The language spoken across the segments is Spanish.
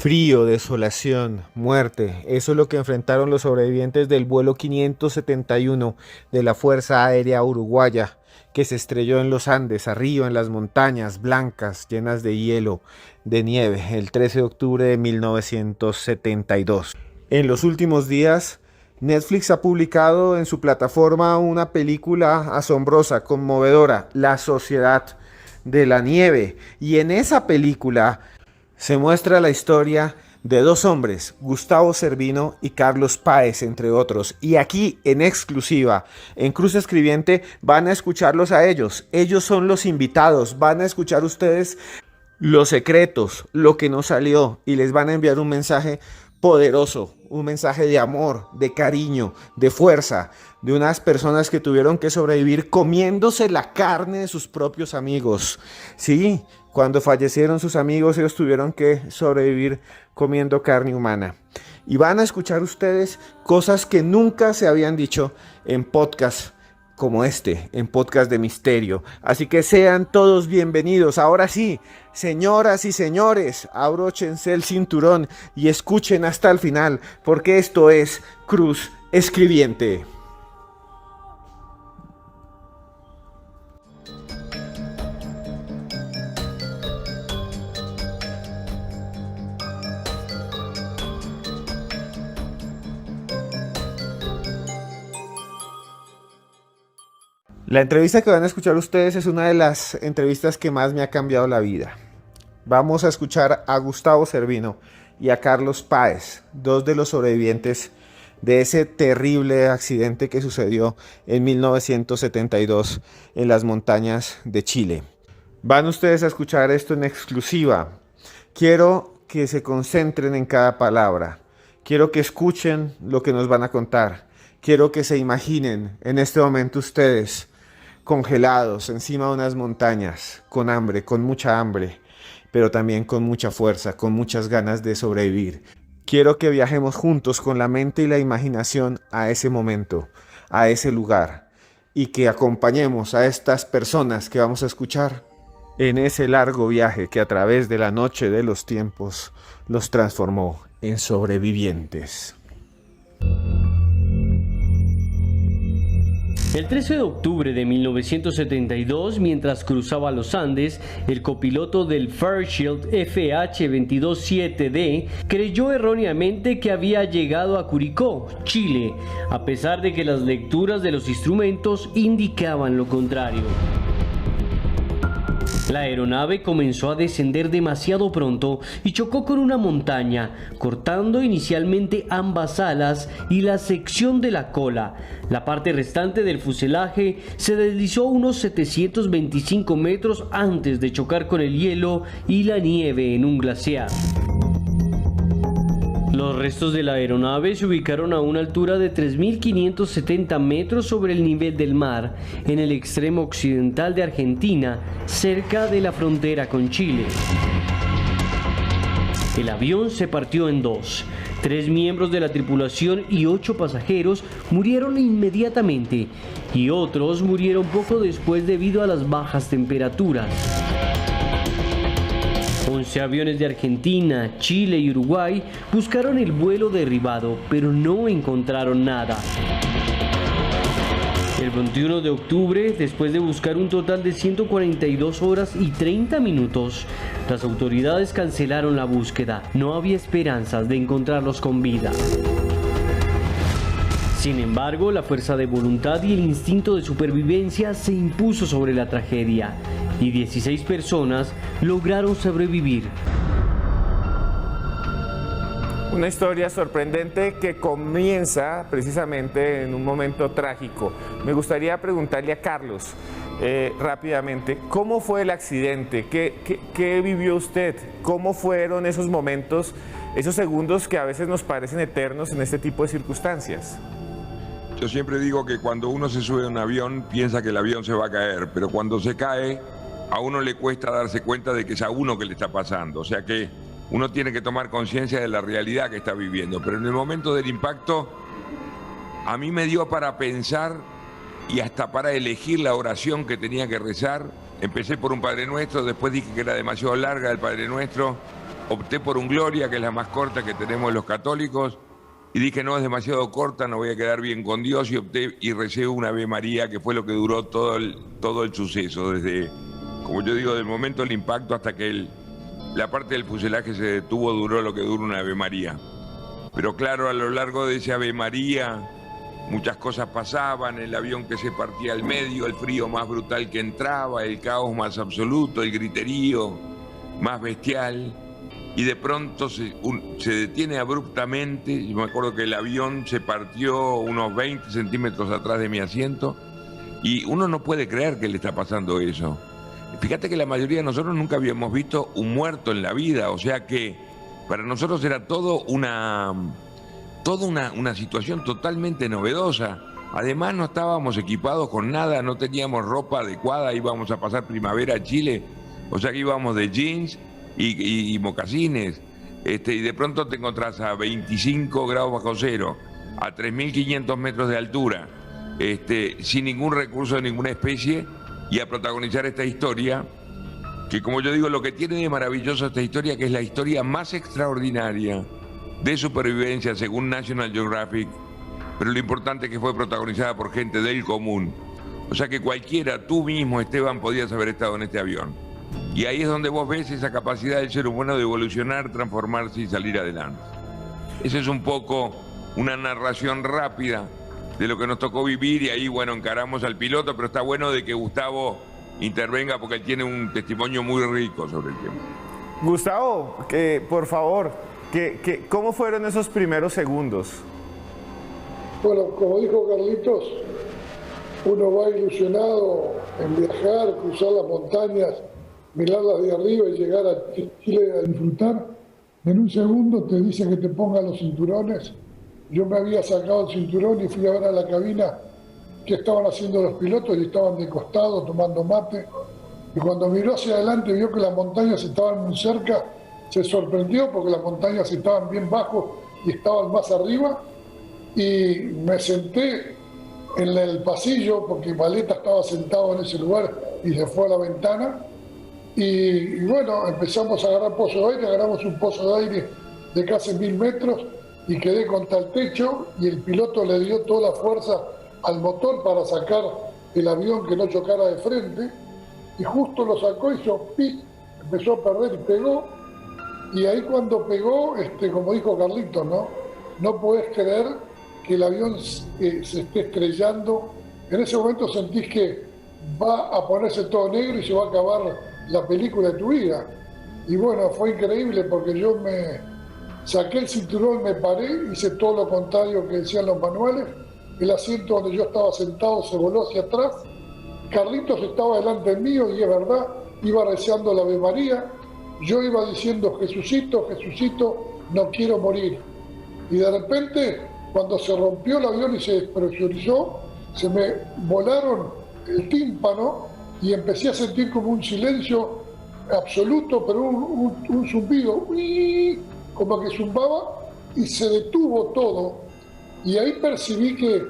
Frío, desolación, muerte. Eso es lo que enfrentaron los sobrevivientes del vuelo 571 de la Fuerza Aérea Uruguaya, que se estrelló en los Andes, arriba en las montañas blancas llenas de hielo, de nieve, el 13 de octubre de 1972. En los últimos días, Netflix ha publicado en su plataforma una película asombrosa, conmovedora, La Sociedad de la Nieve. Y en esa película se muestra la historia de dos hombres, Gustavo Cervino y Carlos Páez, entre otros. Y aquí, en exclusiva, en Cruz Escribiente, van a escucharlos a ellos. Ellos son los invitados. Van a escuchar ustedes los secretos, lo que no salió, y les van a enviar un mensaje poderoso, un mensaje de amor, de cariño, de fuerza, de unas personas que tuvieron que sobrevivir comiéndose la carne de sus propios amigos. Sí, cuando fallecieron sus amigos, ellos tuvieron que sobrevivir comiendo carne humana. Y van a escuchar ustedes cosas que nunca se habían dicho en podcast como este, en podcast de misterio. Así que sean todos bienvenidos. Ahora sí, señoras y señores, abróchense el cinturón y escuchen hasta el final, porque esto es Cruz Escribiente. La entrevista que van a escuchar ustedes es una de las entrevistas que más me ha cambiado la vida. Vamos a escuchar a Gustavo Cervino y a Carlos Páez, dos de los sobrevivientes de ese terrible accidente que sucedió en 1972 en las montañas de Chile. Van ustedes a escuchar esto en exclusiva. Quiero que se concentren en cada palabra. Quiero que escuchen lo que nos van a contar. Quiero que se imaginen en este momento ustedes congelados encima de unas montañas, con hambre, con mucha hambre, pero también con mucha fuerza, con muchas ganas de sobrevivir. Quiero que viajemos juntos con la mente y la imaginación a ese momento, a ese lugar, y que acompañemos a estas personas que vamos a escuchar en ese largo viaje que a través de la noche de los tiempos los transformó en sobrevivientes. El 13 de octubre de 1972, mientras cruzaba los Andes, el copiloto del Fairchild FH-227D creyó erróneamente que había llegado a Curicó, Chile, a pesar de que las lecturas de los instrumentos indicaban lo contrario. La aeronave comenzó a descender demasiado pronto y chocó con una montaña, cortando inicialmente ambas alas y la sección de la cola. La parte restante del fuselaje se deslizó unos 725 metros antes de chocar con el hielo y la nieve en un glaciar. Los restos de la aeronave se ubicaron a una altura de 3.570 metros sobre el nivel del mar, en el extremo occidental de Argentina, cerca de la frontera con Chile. El avión se partió en dos. 3 miembros de la tripulación y 8 pasajeros murieron inmediatamente, y otros murieron poco después debido a las bajas temperaturas. 11 aviones de Argentina, Chile y Uruguay buscaron el vuelo derribado, pero no encontraron nada. El 21 de octubre, después de buscar un total de 142 horas y 30 minutos, las autoridades cancelaron la búsqueda. No había esperanzas de encontrarlos con vida. Sin embargo, la fuerza de voluntad y el instinto de supervivencia se impuso sobre la tragedia, y 16 personas lograron sobrevivir. Una historia sorprendente que comienza precisamente en un momento trágico. Me gustaría preguntarle a Carlos rápidamente, ¿cómo fue el accidente? ¿Qué vivió usted? ¿Cómo fueron esos momentos, esos segundos que a veces nos parecen eternos en este tipo de circunstancias? Yo siempre digo que cuando uno se sube a un avión piensa que el avión se va a caer, pero cuando se cae a uno le cuesta darse cuenta de que es a uno que le está pasando. O sea que uno tiene que tomar conciencia de la realidad que está viviendo. Pero en el momento del impacto a mí me dio para pensar y hasta para elegir la oración que tenía que rezar. Empecé por un Padre Nuestro, después dije que era demasiado larga el Padre Nuestro opté por un Gloria, que es la más corta que tenemos los católicos, y dije, no, es demasiado corta, no voy a quedar bien con Dios, y opté y recé una Ave María, que fue lo que duró todo el suceso, desde, como yo digo, del momento del impacto hasta que la parte del fuselaje se detuvo, duró lo que dura una Ave María. Pero claro, a lo largo de esa Ave María, muchas cosas pasaban, el avión que se partía al medio, el frío más brutal que entraba, el caos más absoluto, el griterío más bestial, y de pronto se detiene abruptamente. Yo me acuerdo que el avión se partió unos 20 centímetros atrás de mi asiento, y uno no puede creer que le está pasando eso. Fíjate que la mayoría de nosotros nunca habíamos visto un muerto en la vida, o sea que para nosotros era toda una situación totalmente novedosa. Además no estábamos equipados con nada, no teníamos ropa adecuada, íbamos a pasar primavera a Chile, o sea que íbamos de jeans y mocasines, y de pronto te encontrás a 25 grados bajo cero, a 3.500 metros de altura, sin ningún recurso de ninguna especie, y a protagonizar esta historia, que como yo digo, lo que tiene de maravilloso esta historia, que es la historia más extraordinaria de supervivencia según National Geographic, pero lo importante es que fue protagonizada por gente del común. O sea que cualquiera, tú mismo, Esteban, podías haber estado en este avión. Y ahí es donde vos ves esa capacidad del ser humano de evolucionar, transformarse y salir adelante. Esa es un poco una narración rápida de lo que nos tocó vivir, y ahí, bueno, encaramos al piloto, pero está bueno de que Gustavo intervenga porque él tiene un testimonio muy rico sobre el tema. Gustavo, por favor, ¿cómo fueron esos primeros segundos? Bueno, como dijo Carlitos, uno va ilusionado en viajar, cruzar las montañas, mirarlas de arriba y llegar a Chile a disfrutar. En un segundo te dicen que te pongan los cinturones. Yo me había sacado el cinturón y fui a ver a la cabina qué estaban haciendo los pilotos, y estaban de costado tomando mate. Y cuando miró hacia adelante vio que las montañas estaban muy cerca, se sorprendió porque las montañas estaban bien bajo y estaban más arriba. Y me senté en el pasillo porque Valeta estaba sentado en ese lugar y se fue a la ventana. Y bueno, empezamos a agarrar pozo de aire, agarramos un pozo de aire de casi 1000 metros y quedé contra el techo, y el piloto le dio toda la fuerza al motor para sacar el avión que no chocara de frente, y justo lo sacó y hizo ¡pip! Empezó a perder y pegó, y ahí cuando pegó, como dijo Carlitos, no podés creer que el avión se esté estrellando. En ese momento sentís que va a ponerse todo negro y se va a acabar la película de tu vida. Y bueno, fue increíble porque yo me saqué el cinturón, me paré, hice todo lo contrario que decían los manuales. El asiento donde yo estaba sentado se voló hacia atrás. Carlitos estaba delante mío y es verdad, iba rezando la Ave María. Yo iba diciendo, Jesucito, Jesucito, no quiero morir. Y de repente, cuando se rompió el avión y se despresurizó, se me volaron el tímpano y empecé a sentir como un silencio absoluto, pero un zumbido, como que zumbaba, y se detuvo todo. Y ahí percibí que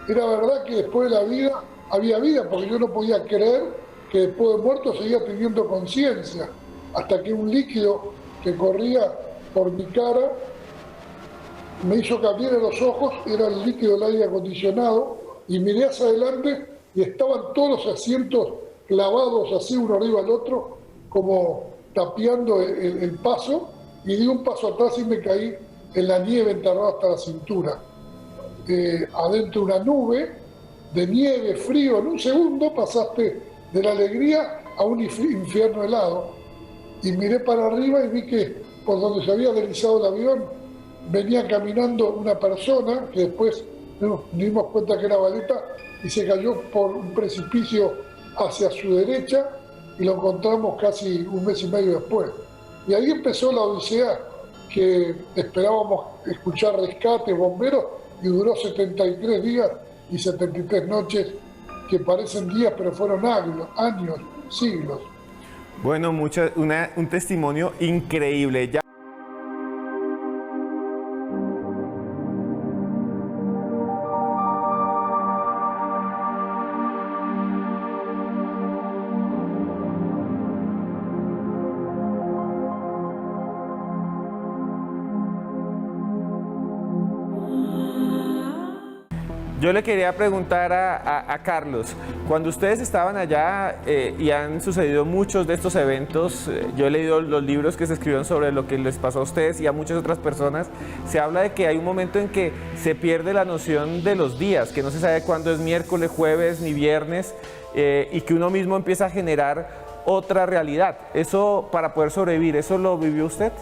era verdad que después de la vida había vida, porque yo no podía creer que después de muerto seguía teniendo conciencia, hasta que un líquido que corría por mi cara me hizo cambiar los ojos, era el líquido del aire acondicionado, y miré hacia adelante y estaban todos los asientos clavados así uno arriba del otro, como tapiando el paso, y di un paso atrás y me caí en la nieve enterrado hasta la cintura. Adentro una nube de nieve, frío, en un segundo pasaste de la alegría a un infierno helado. Y miré para arriba y vi que por donde se había deslizado el avión venía caminando una persona que después nos dimos cuenta que era Valeta, y se cayó por un precipicio hacia su derecha, y lo encontramos casi un mes y medio después. Y ahí empezó la odisea, que esperábamos escuchar rescate, bomberos, y duró 73 días y 73 noches, que parecen días, pero fueron años, siglos. Bueno, un testimonio increíble. Ya Yo le quería preguntar a Carlos, cuando ustedes estaban allá y han sucedido muchos de estos eventos, yo he leído los libros que se escribieron sobre lo que les pasó a ustedes y a muchas otras personas, se habla de que hay un momento en que se pierde la noción de los días, que no se sabe cuándo es miércoles, jueves ni viernes, y que uno mismo empieza a generar otra realidad. Eso, para poder sobrevivir, ¿eso lo vivió usted?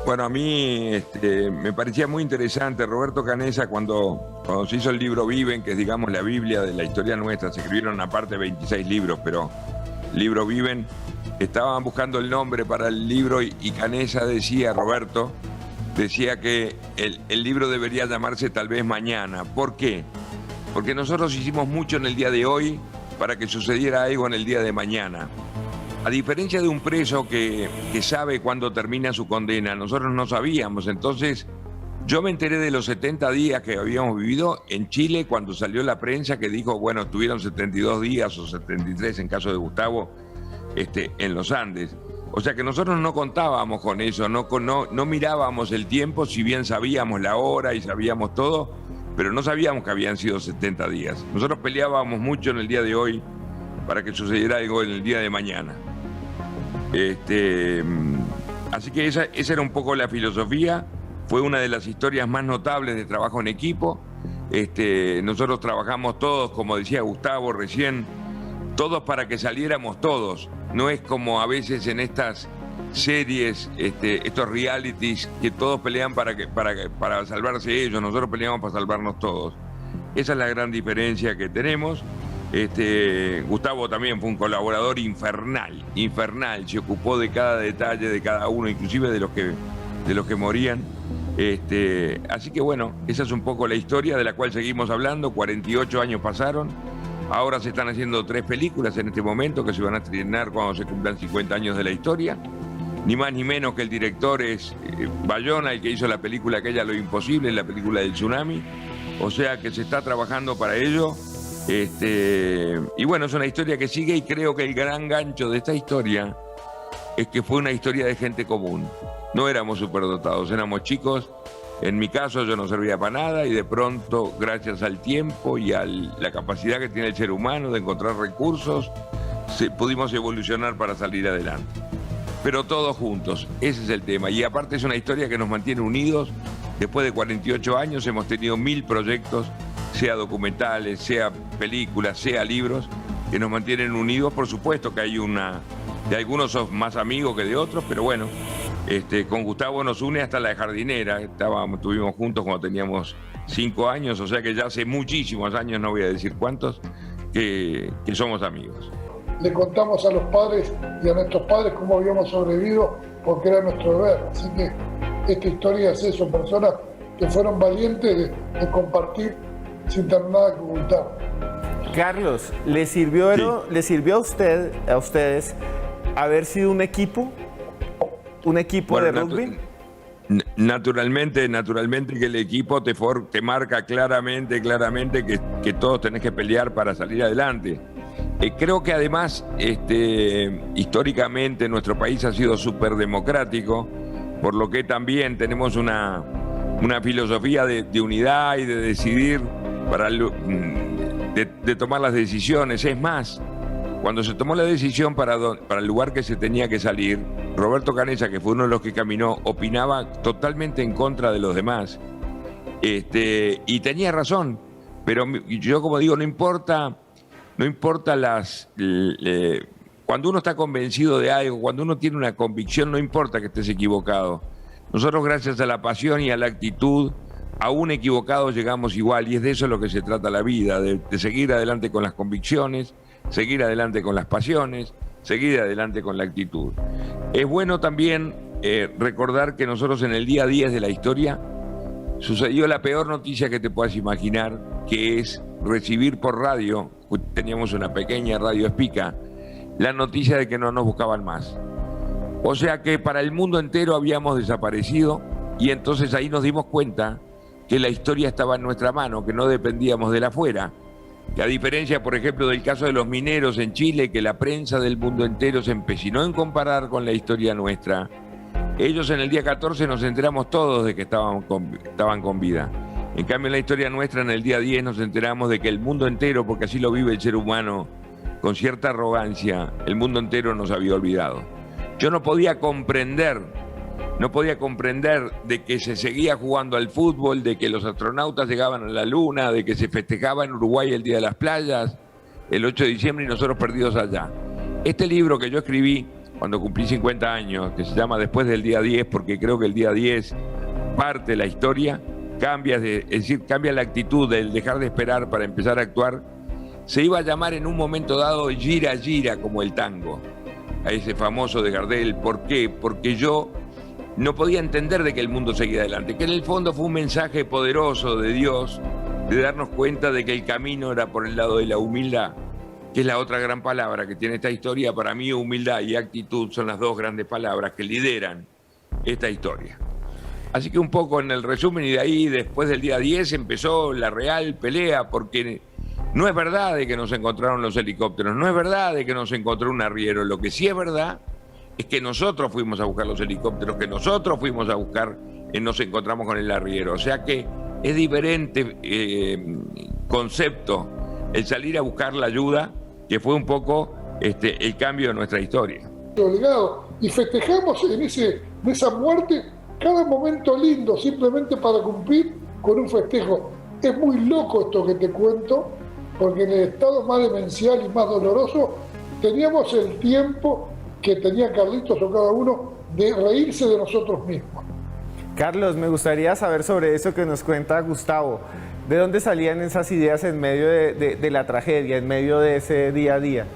Bueno, a mí me parecía muy interesante. Roberto Canessa, cuando se hizo el libro Viven, que es, digamos, la Biblia de la historia nuestra, se escribieron aparte 26 libros, pero el libro Viven, estaban buscando el nombre para el libro y Canessa decía, Roberto, decía que el libro debería llamarse Tal vez Mañana. ¿Por qué? Porque nosotros hicimos mucho en el día de hoy para que sucediera algo en el día de mañana. A diferencia de un preso que sabe cuándo termina su condena, nosotros no sabíamos. Entonces, yo me enteré de los 70 días que habíamos vivido en Chile cuando salió la prensa que dijo, bueno, estuvieron 72 días o 73 en caso de Gustavo en los Andes. O sea que nosotros no contábamos con eso, no mirábamos el tiempo, si bien sabíamos la hora y sabíamos todo, pero no sabíamos que habían sido 70 días. Nosotros peleábamos mucho en el día de hoy para que sucediera algo en el día de mañana. Así que esa era un poco la filosofía. Fue una de las historias más notables de trabajo en equipo. Nosotros trabajamos todos, como decía Gustavo recién, todos para que saliéramos todos. No es como a veces en estas series, estos realities, que todos pelean para salvarse ellos. Nosotros peleamos para salvarnos todos. Esa es la gran diferencia que tenemos. Gustavo también fue un colaborador infernal, se ocupó de cada detalle de cada uno, inclusive de los que morían. Así que bueno, esa es un poco la historia de la cual seguimos hablando. 48 años pasaron, ahora se están haciendo 3 películas en este momento que se van a estrenar cuando se cumplan 50 años de la historia. Ni más ni menos que el director es Bayona, el que hizo la película aquella Lo Imposible, la película del tsunami. O sea que se está trabajando para ello. Y bueno, es una historia que sigue, y creo que el gran gancho de esta historia es que fue una historia de gente común. No éramos superdotados, éramos chicos. En mi caso yo no servía para nada y de pronto, gracias al tiempo y a la capacidad que tiene el ser humano de encontrar recursos, pudimos evolucionar para salir adelante. Pero todos juntos, ese es el tema. Y aparte es una historia que nos mantiene unidos. Después de 48 años hemos tenido 1000 proyectos, sea documentales, sea películas, sea libros, que nos mantienen unidos. Por supuesto que hay de algunos son más amigos que de otros, pero bueno, con Gustavo nos une hasta la de jardinera. Estuvimos juntos cuando teníamos 5 años, o sea que ya hace muchísimos años, no voy a decir cuántos, que somos amigos. Le contamos a los padres y a nuestros padres cómo habíamos sobrevivido, porque era nuestro deber. Así que esta historia es eso, personas que fueron valientes de compartir sin tener nada que ocultar. Carlos, ¿le sirvió a ustedes haber sido un equipo de rugby? Naturalmente que el equipo te marca claramente que todos tenés que pelear para salir adelante. Creo que además, históricamente nuestro país ha sido súper democrático, por lo que también tenemos una filosofía de unidad y de decidir, de tomar las decisiones. Es más, cuando se tomó la decisión para el lugar que se tenía que salir, Roberto Canessa, que fue uno de los que caminó, opinaba totalmente en contra de los demás. Y tenía razón, pero yo, como digo, no importa cuando uno está convencido de algo, cuando uno tiene una convicción, no importa que estés equivocado. Nosotros, gracias a la pasión y a la actitud, aún equivocados llegamos igual, y es de eso lo que se trata la vida, de seguir adelante con las convicciones, seguir adelante con las pasiones, seguir adelante con la actitud. Es bueno también recordar que nosotros en el día 10 de la historia sucedió la peor noticia que te puedas imaginar, que es recibir por radio, teníamos una pequeña radio espica, la noticia de que no nos buscaban más. O sea que para el mundo entero habíamos desaparecido, y entonces ahí nos dimos cuenta que la historia estaba en nuestra mano, que no dependíamos de la afuera. Que a diferencia, por ejemplo, del caso de los mineros en Chile, que la prensa del mundo entero se empecinó en comparar con la historia nuestra, ellos en el día 14 nos enteramos todos de que estaban con vida. En cambio, en la historia nuestra, en el día 10, nos enteramos de que el mundo entero, porque así lo vive el ser humano, con cierta arrogancia, el mundo entero nos había olvidado. Yo no podía comprender de que se seguía jugando al fútbol, de que los astronautas llegaban a la luna, de que se festejaba en Uruguay el Día de las Playas, el 8 de diciembre, y nosotros perdidos allá. Este libro que yo escribí cuando cumplí 50 años, que se llama Después del día 10, porque creo que el día 10 parte la historia, cambia la actitud del dejar de esperar para empezar a actuar. Se iba a llamar en un momento dado Gira Gira, como el tango, a ese famoso de Gardel. ¿Por qué? Porque yo no podía entender de que el mundo seguía adelante, que en el fondo fue un mensaje poderoso de Dios, de darnos cuenta de que el camino era por el lado de la humildad, que es la otra gran palabra que tiene esta historia. Para mí, humildad y actitud son las dos grandes palabras que lideran esta historia. Así que un poco en el resumen, y de ahí, después del día 10, empezó la real pelea, porque no es verdad de que nos encontraron los helicópteros, no es verdad de que nos encontró un arriero. Lo que sí es verdad es que nosotros fuimos a buscar los helicópteros, que nosotros fuimos a buscar y nos encontramos con el arriero. O sea que es diferente concepto el salir a buscar la ayuda, que fue un poco el cambio de nuestra historia. Obligado. Y festejamos en esa muerte cada momento lindo, simplemente para cumplir con un festejo. Es muy loco esto que te cuento, porque en el estado más demencial y más doloroso teníamos el tiempo que tenía Carlitos o cada uno de reírse de nosotros mismos. Carlos, me gustaría saber sobre eso que nos cuenta Gustavo. ¿De dónde salían esas ideas en medio de la tragedia, en medio de ese día a día?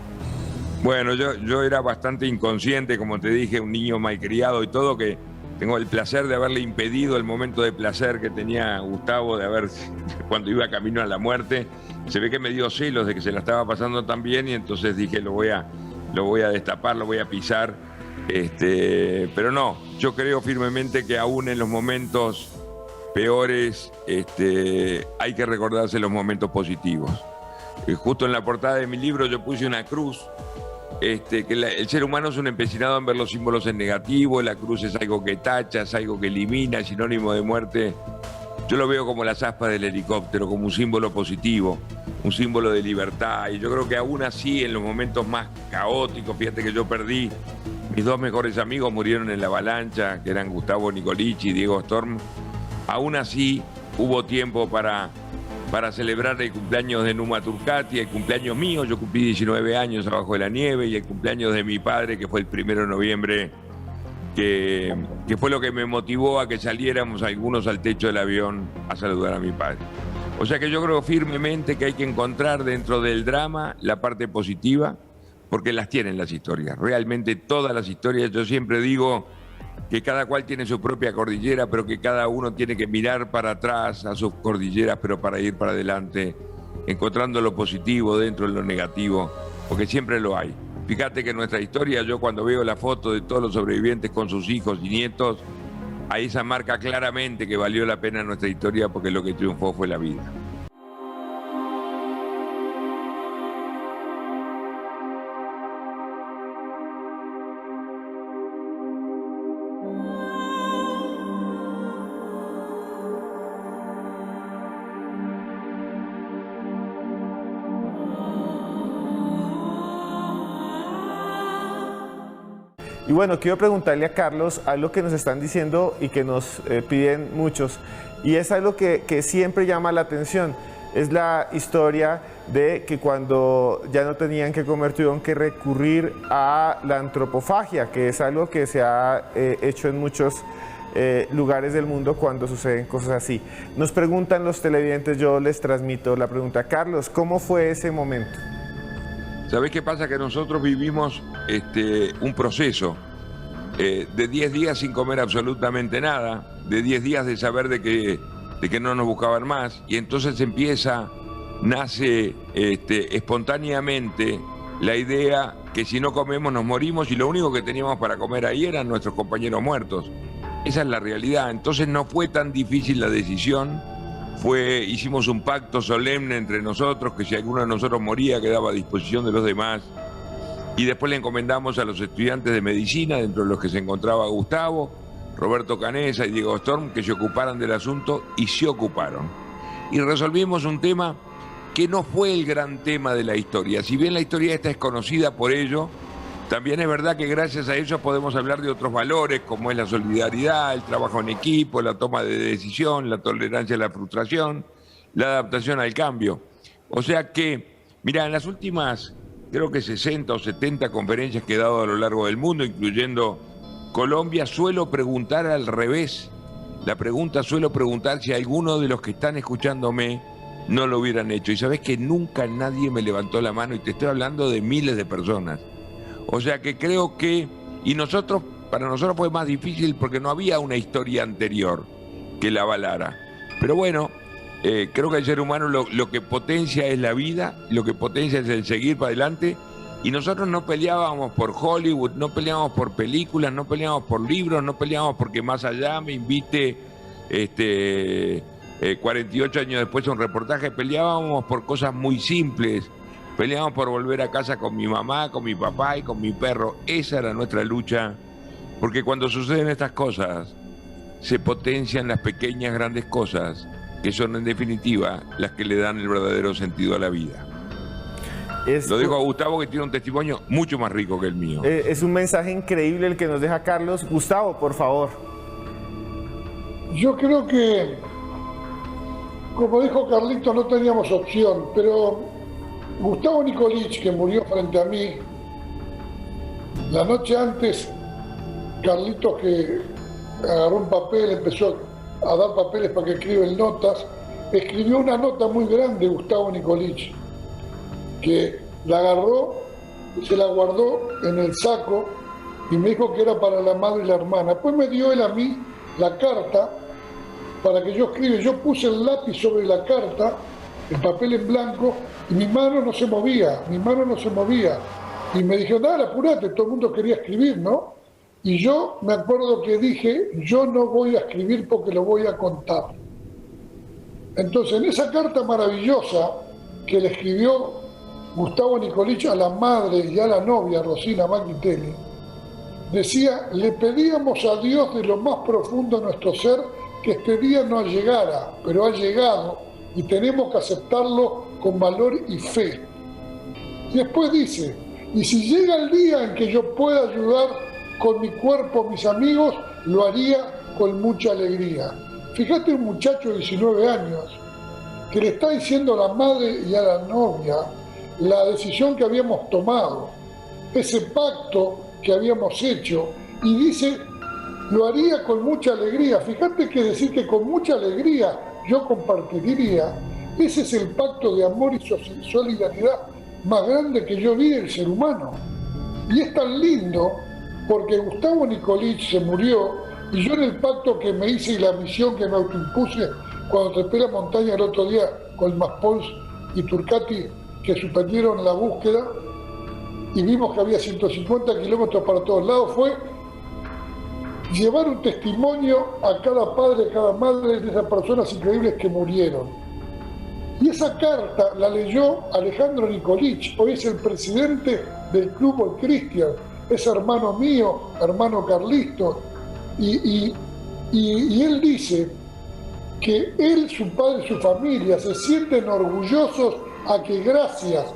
Bueno, yo era bastante inconsciente, como te dije, un niño malcriado y todo, que tengo el placer de haberle impedido el momento de placer que tenía Gustavo, de haber, cuando iba camino a la muerte. Se ve que me dio celos de que se la estaba pasando tan bien, y entonces dije, lo voy a destapar, lo voy a pisar. Pero no, yo creo firmemente que aún en los momentos peores hay que recordarse los momentos positivos. Justo en la portada de mi libro yo puse una cruz, que el ser humano es un empecinado en ver los símbolos en negativo. La cruz es algo que tacha, es algo que elimina, es sinónimo de muerte. Yo lo veo como las aspas del helicóptero, como un símbolo positivo, un símbolo de libertad. Y yo creo que aún así, en los momentos más caóticos, fíjate que yo perdí, mis dos mejores amigos murieron en la avalancha, que eran Gustavo Nicolichi y Diego Storm. Aún así, hubo tiempo para celebrar el cumpleaños de Numa Turcati, el cumpleaños mío. Yo cumplí 19 años abajo de la nieve, y el cumpleaños de mi padre, que fue el 1 de noviembre, que fue lo que me motivó a que saliéramos algunos al techo del avión a saludar a mi padre. O sea que yo creo firmemente que hay que encontrar dentro del drama la parte positiva, porque las tienen las historias, realmente todas las historias. Yo siempre digo que cada cual tiene su propia cordillera, pero que cada uno tiene que mirar para atrás a sus cordilleras, pero para ir para adelante, encontrando lo positivo dentro de lo negativo, porque siempre lo hay. Fíjate que en nuestra historia, yo cuando veo la foto de todos los sobrevivientes con sus hijos y nietos, ahí se marca claramente que valió la pena nuestra historia, porque lo que triunfó fue la vida. Y bueno, quiero preguntarle a Carlos algo que nos están diciendo y que nos piden muchos, y es algo que siempre llama la atención. Es la historia de que cuando ya no tenían que comer tuvieron que recurrir a la antropofagia, que es algo que se ha hecho en muchos lugares del mundo cuando suceden cosas así. Nos preguntan los televidentes, yo les transmito la pregunta. Carlos, ¿cómo fue ese momento? ¿Sabés qué pasa? Que nosotros vivimos un proceso de 10 días sin comer absolutamente nada, de 10 días de saber de que no nos buscaban más, y entonces nace espontáneamente la idea que si no comemos nos morimos, y lo único que teníamos para comer ahí eran nuestros compañeros muertos. Esa es la realidad. Entonces no fue tan difícil la decisión. Hicimos un pacto solemne entre nosotros, que si alguno de nosotros moría quedaba a disposición de los demás, y después le encomendamos a los estudiantes de medicina, dentro de los que se encontraba Gustavo, Roberto Canesa y Diego Storm, que se ocuparan del asunto, y se ocuparon. y resolvimos un tema que no fue el gran tema de la historia. Si bien la historia esta es conocida por ello, también es verdad que gracias a ello podemos hablar de otros valores, como es la solidaridad, el trabajo en equipo, la toma de decisión, la tolerancia a la frustración, la adaptación al cambio. O sea que, mira, en las últimas, creo que 60 o 70 conferencias que he dado a lo largo del mundo, incluyendo Colombia, suelo preguntar al revés. Suelo preguntar si alguno de los que están escuchándome no lo hubieran hecho. Y sabés que nunca nadie me levantó la mano, y te estoy hablando de miles de personas. O sea que creo que, para nosotros fue más difícil porque no había una historia anterior que la avalara. Pero bueno, creo que el ser humano lo que potencia es la vida, lo que potencia es el seguir para adelante. Y nosotros no peleábamos por Hollywood, no peleábamos por películas, no peleábamos por libros, no peleábamos porque Más Allá me invite 48 años después a un reportaje. Peleábamos por cosas muy simples. Peleábamos por volver a casa con mi mamá, con mi papá y con mi perro. Esa era nuestra lucha, porque cuando suceden estas cosas, se potencian las pequeñas, grandes cosas, que son en definitiva las que le dan el verdadero sentido a la vida. Lo digo a Gustavo, que tiene un testimonio mucho más rico que el mío. Es un mensaje increíble el que nos deja Carlos. Gustavo, por favor. Yo creo que, como dijo Carlitos, no teníamos opción, pero Gustavo Nikolic, que murió frente a mí, la noche antes, Carlitos, que agarró un papel, empezó a dar papeles para que escriban notas, escribió una nota muy grande, Gustavo Nikolic, que la agarró, se la guardó en el saco y me dijo que era para la madre y la hermana. Después me dio él a mí la carta para que yo escriba. Yo puse el lápiz sobre la carta, el papel en blanco, y mi mano no se movía. Y me dijo, dale, apurate, todo el mundo quería escribir, ¿no? Y yo me acuerdo que dije, yo no voy a escribir porque lo voy a contar. Entonces, en esa carta maravillosa que le escribió Gustavo Nikolic a la madre y a la novia, Rosina Maquitelli, decía, le pedíamos a Dios de lo más profundo de nuestro ser que este día no llegara, pero ha llegado y tenemos que aceptarlo con valor y fe. Y después dice, y si llega el día en que yo pueda ayudar con mi cuerpo a mis amigos, lo haría con mucha alegría. Fíjate, un muchacho de 19 años que le está diciendo a la madre y a la novia la decisión que habíamos tomado, ese pacto que habíamos hecho, y dice, lo haría con mucha alegría. Fíjate que decir que con mucha alegría yo compartiría, ese es el pacto de amor y solidaridad más grande que yo vi del ser humano. Y es tan lindo porque Gustavo Nikolic se murió y yo en el pacto que me hice y la misión que me autoimpuse cuando trepé la montaña el otro día con Maspols y Turcati, que suspendieron la búsqueda y vimos que había 150 kilómetros para todos lados, fue llevar un testimonio a cada padre, a cada madre de esas personas increíbles que murieron. Y esa carta la leyó Alejandro Nikolic, hoy es el presidente del Club All Christian, es hermano mío, hermano Carlitos, y él dice que él, su padre y su familia se sienten orgullosos a que gracias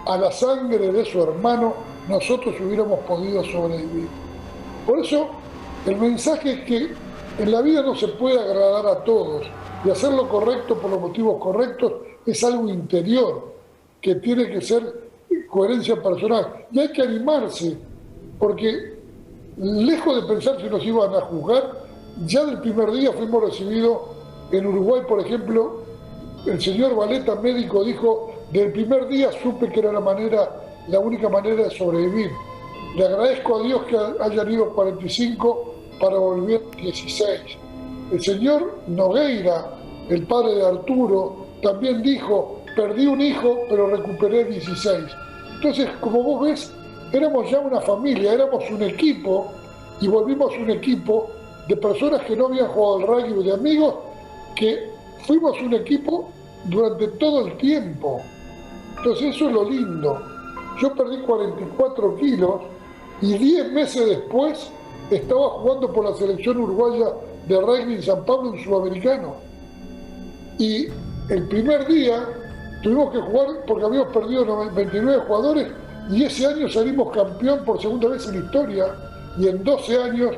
a la sangre de su hermano nosotros hubiéramos podido sobrevivir. Por eso el mensaje es que en la vida no se puede agradar a todos y hacer lo correcto por los motivos correctos es algo interior que tiene que ser coherencia personal y hay que animarse porque lejos de pensar si nos iban a juzgar, ya del primer día fuimos recibidos en Uruguay, por ejemplo, el señor Valeta, médico, dijo, del primer día supe que era la única manera de sobrevivir. Le agradezco a Dios que hayan ido 45 para volver 16. El señor Nogueira, el padre de Arturo, también dijo, perdí un hijo, pero recuperé 16. Entonces, como vos ves, éramos ya una familia, éramos un equipo, y volvimos un equipo de personas que no habían jugado al rugby, de amigos, que fuimos un equipo durante todo el tiempo. Entonces eso es lo lindo. Yo perdí 44 kilos y 10 meses después estaba jugando por la selección uruguaya de rugby en San Pablo, en Sudamericano. Y El primer día tuvimos que jugar porque habíamos perdido 29 jugadores y ese año salimos campeón por segunda vez en la historia y en 12 años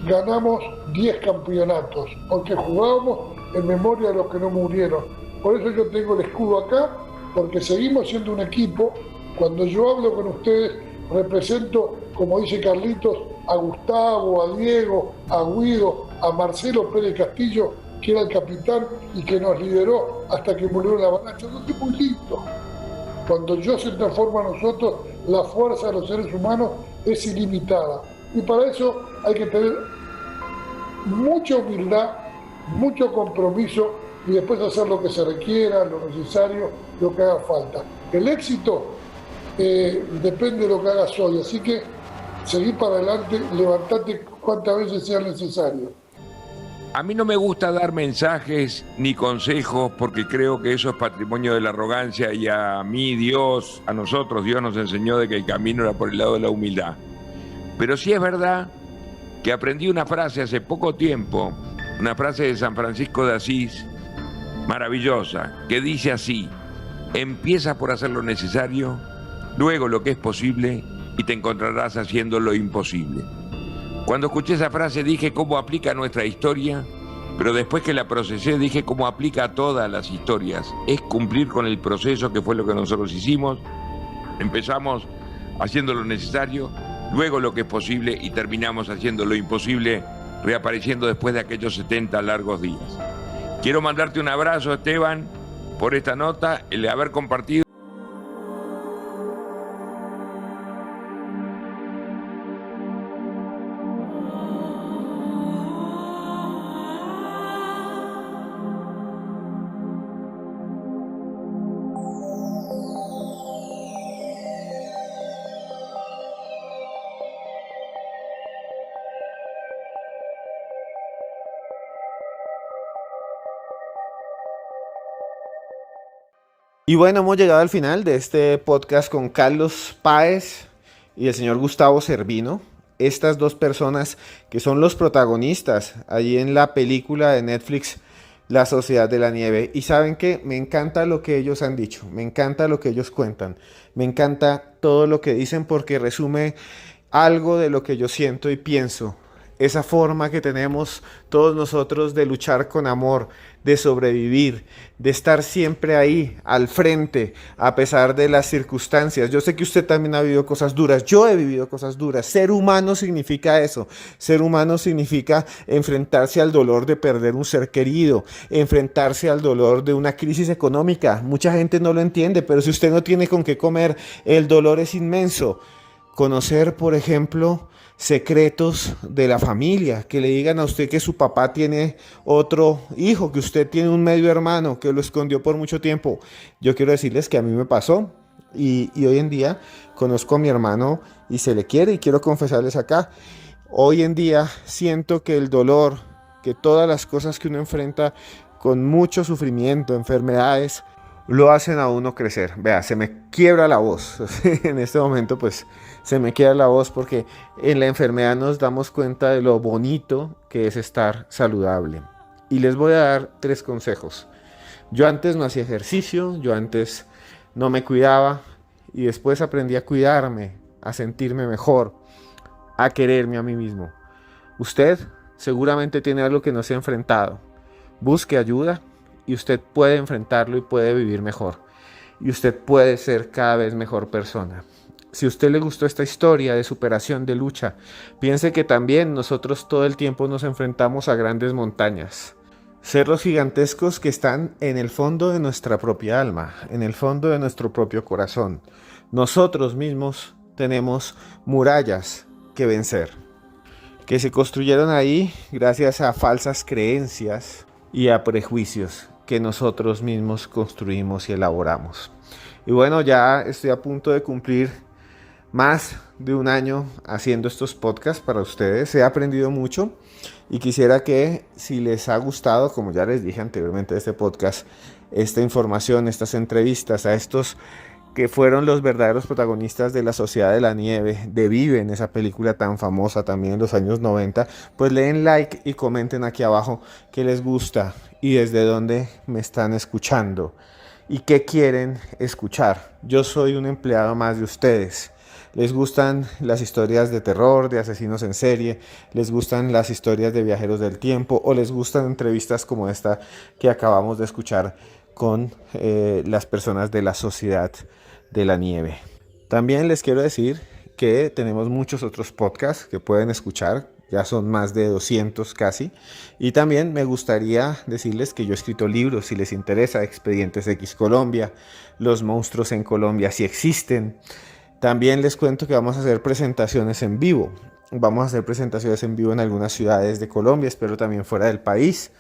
ganamos 10 campeonatos porque jugábamos en memoria de los que no murieron. Por eso yo tengo el escudo acá, porque seguimos siendo un equipo. Cuando yo hablo con ustedes represento, como dice Carlitos, a Gustavo, a Diego, a Guido, a Marcelo Pérez Castillo, que era el capitán y que nos lideró hasta que murió en la avalancha. No es muy lindo. Cuando yo se transforma a nosotros, la fuerza de los seres humanos es ilimitada. Y para eso hay que tener mucha humildad, mucho compromiso y después hacer lo que se requiera, lo necesario, lo que haga falta. El éxito depende de lo que hagas hoy, así que seguí para adelante, levantate cuantas veces sea necesario. A mí no me gusta dar mensajes ni consejos porque creo que eso es patrimonio de la arrogancia y a mí Dios, a nosotros Dios nos enseñó de que el camino era por el lado de la humildad. Pero sí es verdad que aprendí una frase hace poco tiempo, una frase de San Francisco de Asís, maravillosa, que dice así: empieza por hacer lo necesario, luego lo que es posible y te encontrarás haciendo lo imposible. Cuando escuché esa frase dije cómo aplica a nuestra historia, pero después que la procesé dije cómo aplica a todas las historias. Es cumplir con el proceso, que fue lo que nosotros hicimos. Empezamos haciendo lo necesario, luego lo que es posible y terminamos haciendo lo imposible, reapareciendo después de aquellos 70 largos días. Quiero mandarte un abrazo, Esteban, por esta nota, el haber compartido. Y bueno, hemos llegado al final de este podcast con Carlos Páez y el señor Gustavo Cervino. Estas dos personas que son los protagonistas allí en la película de Netflix La Sociedad de la Nieve. Y saben que me encanta lo que ellos han dicho, me encanta lo que ellos cuentan, me encanta todo lo que dicen porque resume algo de lo que yo siento y pienso. Esa forma que tenemos todos nosotros de luchar con amor, de sobrevivir, de estar siempre ahí, al frente, a pesar de las circunstancias. Yo sé que usted también ha vivido cosas duras, yo he vivido cosas duras. Ser humano significa eso. Ser humano significa enfrentarse al dolor de perder un ser querido, enfrentarse al dolor de una crisis económica. Mucha gente no lo entiende, pero si usted no tiene con qué comer, el dolor es inmenso. Conocer, por ejemplo, secretos de la familia, que le digan a usted que su papá tiene otro hijo, que usted tiene un medio hermano, que lo escondió por mucho tiempo. Yo quiero decirles que a mí me pasó y hoy en día conozco a mi hermano y se le quiere y quiero confesarles acá. Hoy en día siento que el dolor, que todas las cosas que uno enfrenta con mucho sufrimiento, enfermedades, lo hacen a uno crecer. Vea, se me quiebra la voz. En este momento pues se me quiebra la voz porque en la enfermedad nos damos cuenta de lo bonito que es estar saludable. Y les voy a dar 3 consejos. Yo antes no hacía ejercicio, yo antes no me cuidaba y después aprendí a cuidarme, a sentirme mejor, a quererme a mí mismo. Usted seguramente tiene algo que no se ha enfrentado. Busque ayuda y usted puede enfrentarlo y puede vivir mejor. Y usted puede ser cada vez mejor persona. Si a usted le gustó esta historia de superación, de lucha, piense que también nosotros todo el tiempo nos enfrentamos a grandes montañas. Cerros gigantescos que están en el fondo de nuestra propia alma, en el fondo de nuestro propio corazón. Nosotros mismos tenemos murallas que vencer, que se construyeron ahí gracias a falsas creencias y a prejuicios que nosotros mismos construimos y elaboramos. Y bueno, ya estoy a punto de cumplir más de un año haciendo estos podcasts para ustedes. He aprendido mucho y quisiera que, si les ha gustado, como ya les dije anteriormente de este podcast, esta información, estas entrevistas a estos que fueron los verdaderos protagonistas de La Sociedad de la Nieve, de Viven, esa película tan famosa también en los años 90, pues le den like y comenten aquí abajo qué les gusta y desde dónde me están escuchando y qué quieren escuchar. Yo soy un empleado más de ustedes. Les gustan las historias de terror, de asesinos en serie, les gustan las historias de viajeros del tiempo o les gustan entrevistas como esta que acabamos de escuchar con las personas de La Sociedad de la Nieve. También les quiero decir que tenemos muchos otros podcasts que pueden escuchar, ya son más de 200 casi, y también me gustaría decirles que yo he escrito libros si les interesa, Expedientes X Colombia, Los monstruos en Colombia si existen. También les cuento que vamos a hacer presentaciones en vivo, vamos a hacer presentaciones en vivo en algunas ciudades de Colombia, espero también fuera del país,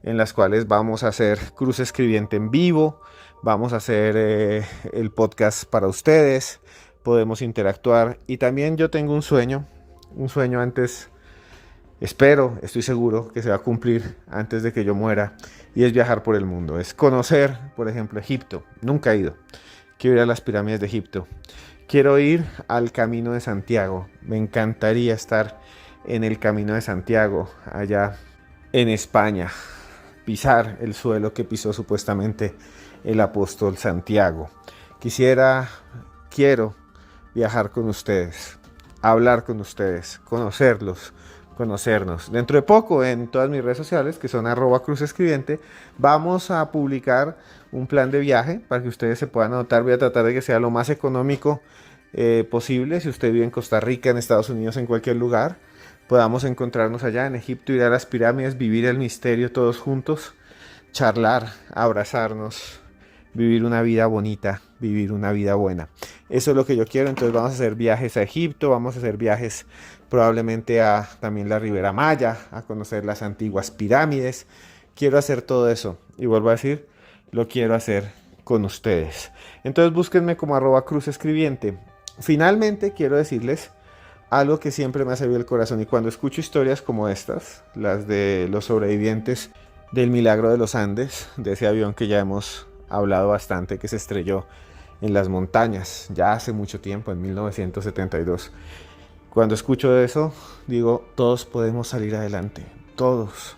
en las cuales vamos a hacer Cruz Escribiente en vivo, vamos a hacer el podcast para ustedes, podemos interactuar y también yo tengo un sueño antes, estoy seguro que se va a cumplir antes de que yo muera y es viajar por el mundo, es conocer, por ejemplo, Egipto, nunca he ido, quiero ir a las pirámides de Egipto, quiero ir al Camino de Santiago, me encantaría estar en el Camino de Santiago, allá en España, pisar el suelo que pisó supuestamente el apóstol Santiago. Quiero viajar con ustedes, hablar con ustedes, conocerlos, conocernos. Dentro de poco en todas mis redes sociales, que son @cruzescribiente, vamos a publicar un plan de viaje para que ustedes se puedan anotar. Voy a tratar de que sea lo más económico posible. Si usted vive en Costa Rica, en Estados Unidos, en cualquier lugar, podamos encontrarnos allá en Egipto, ir a las pirámides, vivir el misterio todos juntos, charlar, abrazarnos, vivir una vida bonita, vivir una vida buena. Eso es lo que yo quiero, entonces vamos a hacer viajes a Egipto, vamos a hacer viajes probablemente a también la Ribera Maya, a conocer las antiguas pirámides. Quiero hacer todo eso y vuelvo a decir, lo quiero hacer con ustedes. Entonces búsquenme como @cruzescribiente. Finalmente quiero decirles algo que siempre me ha servido el corazón y cuando escucho historias como estas, las de los sobrevivientes del milagro de los Andes, de ese avión que ya hemos hablado bastante, que se estrelló en las montañas ya hace mucho tiempo, en 1972. Cuando escucho eso, digo, todos podemos salir adelante, todos.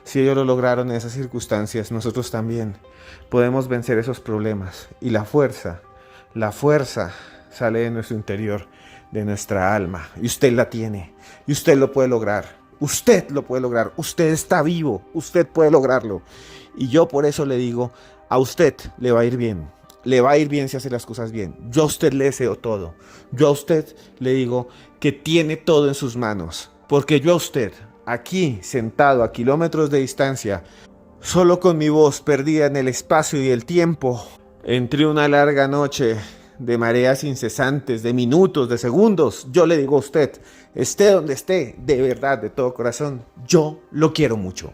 Si ellos lo lograron en esas circunstancias, nosotros también podemos vencer esos problemas. Y la fuerza sale de nuestro interior, de nuestra alma. Y usted la tiene, y usted lo puede lograr. Usted lo puede lograr, usted está vivo, usted puede lograrlo. Y yo por eso le digo, a usted le va a ir bien. Le va a ir bien si hace las cosas bien. Yo a usted le deseo todo. Yo a usted le digo que tiene todo en sus manos. Porque yo a usted, aquí, sentado a kilómetros de distancia, solo con mi voz perdida en el espacio y el tiempo, entre una larga noche de mareas incesantes, de minutos, de segundos, yo le digo a usted, esté donde esté, de verdad, de todo corazón, yo lo quiero mucho.